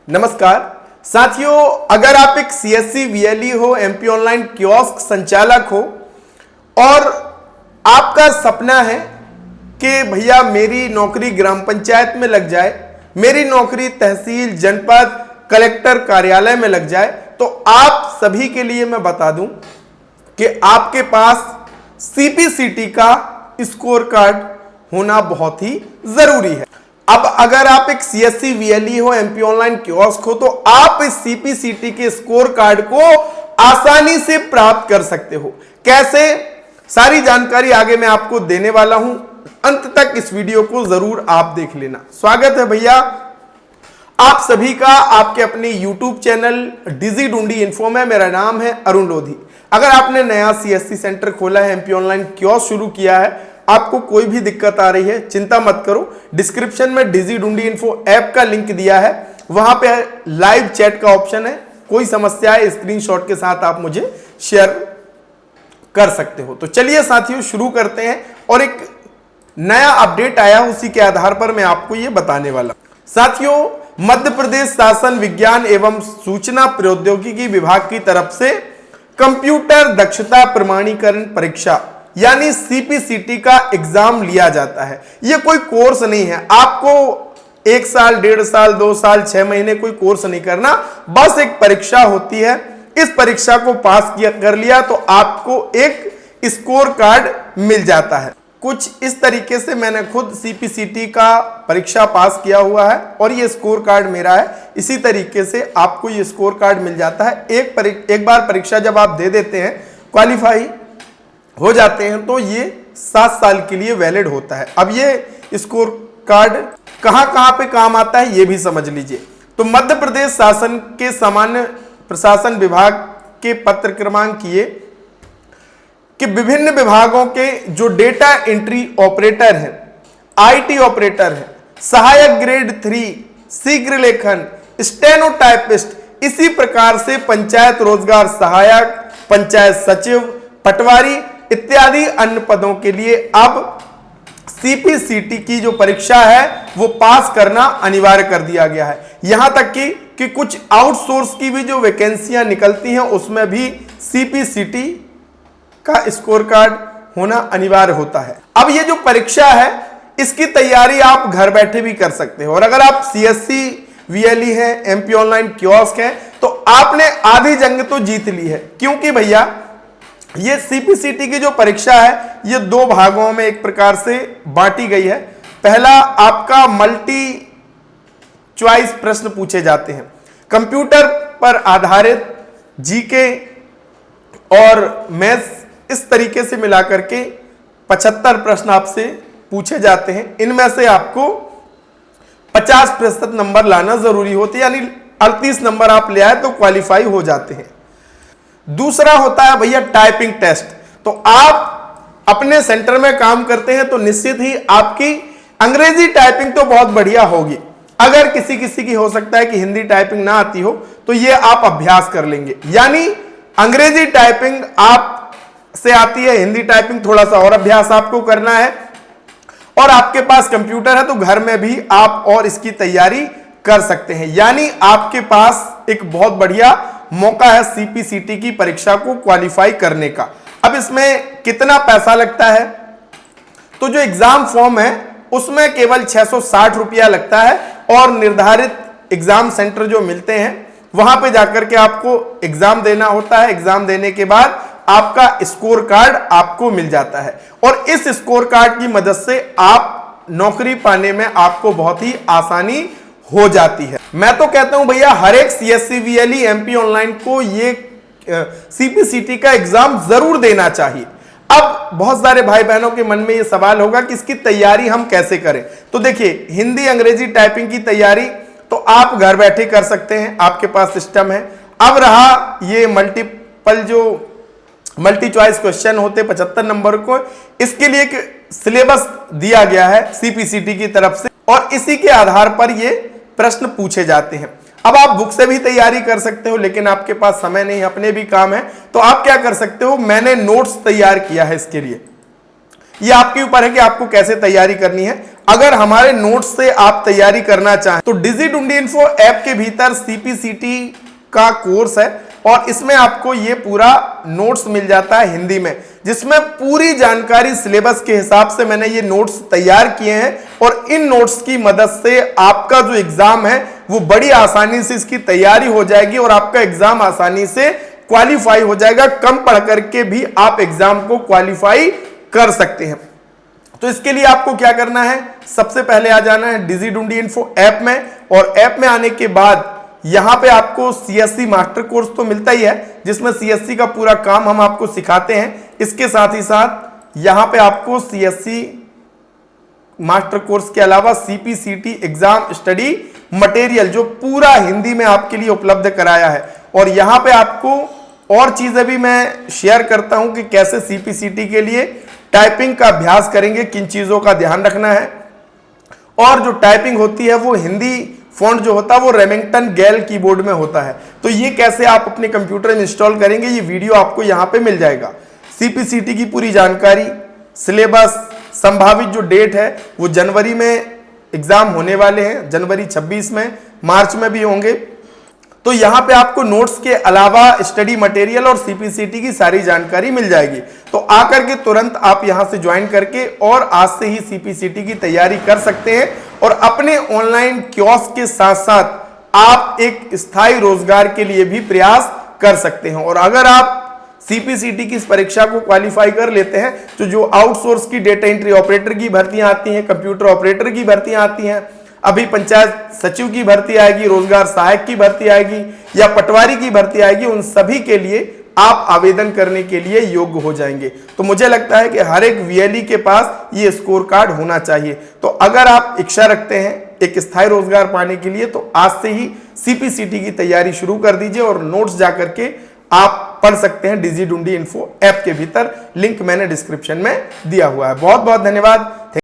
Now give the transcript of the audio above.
नमस्कार साथियों, अगर आप एक सीएससी वीएलई हो, एमपी ऑनलाइन कियोस्क संचालक हो और आपका सपना है कि भैया मेरी नौकरी ग्राम पंचायत में लग जाए, मेरी नौकरी तहसील, जनपद, कलेक्टर कार्यालय में लग जाए, तो आप सभी के लिए मैं बता दूं कि आपके पास सीपीसीटी का स्कोर कार्ड होना बहुत ही जरूरी है। अब अगर आप एक सीएससी वीएलई हो, एमपी ऑनलाइन कियोस्क हो, तो आप इस सीपीसीटी के स्कोर कार्ड को आसानी से प्राप्त कर सकते हो। कैसे? सारी जानकारी आगे मैं आपको देने वाला हूं, अंत तक इस वीडियो को जरूर आप देख लेना। स्वागत है भैया आप सभी का आपके अपने YouTube चैनल डिजी ढूंढी इन्फो में। मेरा नाम है अरुण लोधी। अगर आपने नया सीएससी सेंटर खोला है, एमपी ऑनलाइन कियोस्क शुरू किया है, आपको कोई भी दिक्कत आ रही है, चिंता मत करो। डिस्क्रिप्शन में डिजी ढूंढी इन्फो ऐप का लिंक दिया है, वहां पे लाइव चैट का ऑप्शन है। कोई समस्या है, स्क्रीनशॉट के साथ आप मुझे शेयर कर सकते हो। तो चलिए साथियों शुरू करते हैं, और एक नया अपडेट आया, उसी के आधार पर मैं आपको ये बताने वाला। साथियों, मध्य प्रदेश शासन विज्ञान एवं सूचना प्रौद्योगिकी विभाग की तरफ से कंप्यूटर दक्षता प्रमाणीकरण परीक्षा यानी सीपीसीटी का एग्जाम लिया जाता है। यह कोई कोर्स नहीं है, आपको 1 साल, 1.5 साल, 2 साल, 6 महीने कोई कोर्स नहीं करना, बस एक परीक्षा होती है। इस परीक्षा को पास कर लिया तो आपको एक स्कोर कार्ड मिल जाता है। कुछ इस तरीके से मैंने खुद सीपीसीटी का परीक्षा पास किया हुआ है और ये स्कोर कार्ड मेरा है। इसी तरीके से आपको ये स्कोर कार्ड मिल जाता है। एक बार परीक्षा जब आप दे देते हैं, क्वालिफाई हो जाते हैं, तो ये 7 साल के लिए वैलिड होता है। अब ये स्कोर कार्ड कहां कहां पे काम आता है ये भी समझ लीजिए। तो मध्य प्रदेश शासन के सामान्य प्रशासन विभाग के पत्र क्रमांक ये कि विभिन्न विभागों के जो डेटा एंट्री ऑपरेटर हैं, आईटी ऑपरेटर हैं, सहायक ग्रेड 3, शीघ्र लेखन, स्टेनोटाइपिस्ट, इसी प्रकार से पंचायत रोजगार सहायक, पंचायत सचिव, पटवारी इत्यादि अन्य पदों के लिए अब सीपीसीटी की जो परीक्षा है वो पास करना अनिवार्य कर दिया गया है। यहां तक कि कुछ आउटसोर्स की भी जो वैकेंसियां निकलती हैं उसमें भी सीपीसीटी का स्कोर कार्ड होना अनिवार्य होता है। अब ये जो परीक्षा है इसकी तैयारी आप घर बैठे भी कर सकते हो, और अगर आप सीएससी वीएलई है, एमपी ऑनलाइन कियोस्क है, तो आपने आधी जंग तो जीत ली है। क्योंकि भैया ये सीपीसीटी की जो परीक्षा है ये 2 भागों में एक प्रकार से बांटी गई है। पहला आपका मल्टी चॉइस प्रश्न पूछे जाते हैं, कंप्यूटर पर आधारित जीके और मैथ्स, इस तरीके से मिलाकर के 75 प्रश्न आपसे पूछे जाते हैं। इनमें से आपको 50% नंबर लाना जरूरी होते हैं, यानी 38 नंबर आप ले आए तो क्वालिफाई हो जाते हैं। दूसरा होता है भैया टाइपिंग टेस्ट। तो आप अपने सेंटर में काम करते हैं तो निश्चित ही आपकी अंग्रेजी टाइपिंग तो बहुत बढ़िया होगी। अगर किसी किसी की हो सकता है कि हिंदी टाइपिंग ना आती हो, तो ये आप अभ्यास कर लेंगे। यानी अंग्रेजी टाइपिंग आप से आती है, हिंदी टाइपिंग थोड़ा सा और अभ्यास आपको करना है, और आपके पास कंप्यूटर है तो घर में भी आप और इसकी तैयारी कर सकते हैं। यानी आपके पास एक बहुत बढ़िया मौका है सीपीसीटी की परीक्षा को क्वालिफाई करने का। अब इसमें कितना पैसा लगता है? तो जो एग्जाम फॉर्म है उसमें केवल 660 रुपया लगता है, और निर्धारित एग्जाम सेंटर जो मिलते हैं वहां पे जाकर के आपको एग्जाम देना होता है। एग्जाम देने के बाद आपका स्कोर कार्ड आपको मिल जाता है, और इस स्कोर कार्ड की मदद से आप नौकरी पाने में आपको बहुत ही आसानी हो जाती है। मैं तो कहता हूं भैया हर एक सीएससी वीएलई एमपी ऑनलाइन को ये सीपीसीटी का एग्जाम जरूर देना चाहिए। अब बहुत सारे भाई बहनों के मन में ये सवाल होगा कि इसकी तैयारी हम कैसे करें। तो देखिए, हिंदी अंग्रेजी टाइपिंग की तैयारी तो आप घर बैठे कर सकते हैं, आपके पास सिस्टम है। अब रहा ये मल्टी चॉइस क्वेश्चन होते 75 नंबर को, इसके लिए एक सिलेबस दिया गया है सीपीसीटी की तरफ से, और इसी के आधार पर ये प्रश्न पूछे जाते हैं। अब आप बुक से भी तैयारी कर सकते हो, लेकिन आपके पास समय नहीं, अपने भी काम है, तो आप क्या कर सकते हो, मैंने नोट्स तैयार किया है इसके लिए। ये आपके ऊपर है कि आपको कैसे तैयारी करनी है। अगर हमारे नोट्स से आप तैयारी करना चाहें तो डिजिडुंडी इन्फो ऐप के भीतर सीपीसीटी का कोर्स है और इसमें आपको ये पूरा नोट्स मिल जाता है हिंदी में, जिसमें पूरी जानकारी सिलेबस के हिसाब से मैंने ये नोट्स तैयार किए हैं और इन नोट्स की मदद से आपका जो एग्जाम है वो बड़ी आसानी से इसकी तैयारी हो जाएगी और आपका एग्जाम आसानी से क्वालिफाई हो जाएगा। कम पढ़ करके भी आप एग्जाम को क्वालिफाई कर सकते हैं। तो इसके लिए आपको क्या करना है, सबसे पहले आ जाना है डिजिडुंडी इन्फो ऐप में और ऐप में आने के बाद यहां पे आपको सीएससी मास्टर कोर्स तो मिलता ही है, जिसमें सीएससी का पूरा काम हम आपको सिखाते हैं। इसके साथ ही साथ यहां पे आपको सीएससी मास्टर कोर्स के अलावा सीपीसीटी एग्जाम स्टडी मटेरियल जो पूरा हिंदी में आपके लिए उपलब्ध कराया है। और यहां पे आपको और चीजें भी मैं शेयर करता हूं कि कैसे सीपीसीटी के लिए टाइपिंग का अभ्यास करेंगे, किन चीजों का ध्यान रखना है। और जो टाइपिंग होती है वो हिंदी फॉन्ट जो होता है वो रेमिंगटन गैल कीबोर्ड में होता है, तो ये कैसे आप अपने कंप्यूटर में इंस्टॉल करेंगे ये वीडियो आपको यहां पे मिल जाएगा। सीपीसीटी की पूरी जानकारी, सिलेबस, संभावित जो डेट है वो जनवरी में एग्जाम होने वाले हैं, जनवरी 26 में, मार्च में भी होंगे। तो यहां पे आपको नोट्स के अलावा स्टडी मटेरियल और सीपीसीटी की सारी जानकारी मिल जाएगी। तो आकर के तुरंत आप यहां से ज्वाइन करके और आज से ही सीपीसीटी की तैयारी कर सकते हैं और अपने ऑनलाइन कियोस्क के साथ साथ आप एक स्थायी रोजगार के लिए भी प्रयास कर सकते हैं। और अगर आप सीपीसीटी की इस परीक्षा को क्वालिफाई कर लेते हैं तो जो आउटसोर्स की डेटा एंट्री ऑपरेटर की भर्तियां आती हैं, कंप्यूटर ऑपरेटर की भर्तियां आती हैं, अभी पंचायत सचिव की भर्ती आएगी, रोजगार सहायक की भर्ती आएगी या पटवारी की भर्ती आएगी, उन सभी के लिए आप आवेदन करने के लिए योग्य हो जाएंगे। तो मुझे लगता है कि हर एक वीएलई के पास ये स्कोर कार्ड होना चाहिए। तो अगर आप इच्छा रखते हैं एक स्थायी रोजगार पाने के लिए तो आज से ही सीपीसीटी की तैयारी शुरू कर दीजिए और नोट्स जाकर के आप पढ़ सकते हैं डिजिडुंडी इन्फो ऐप के भीतर, लिंक मैंने डिस्क्रिप्शन में दिया हुआ है। बहुत बहुत धन्यवाद।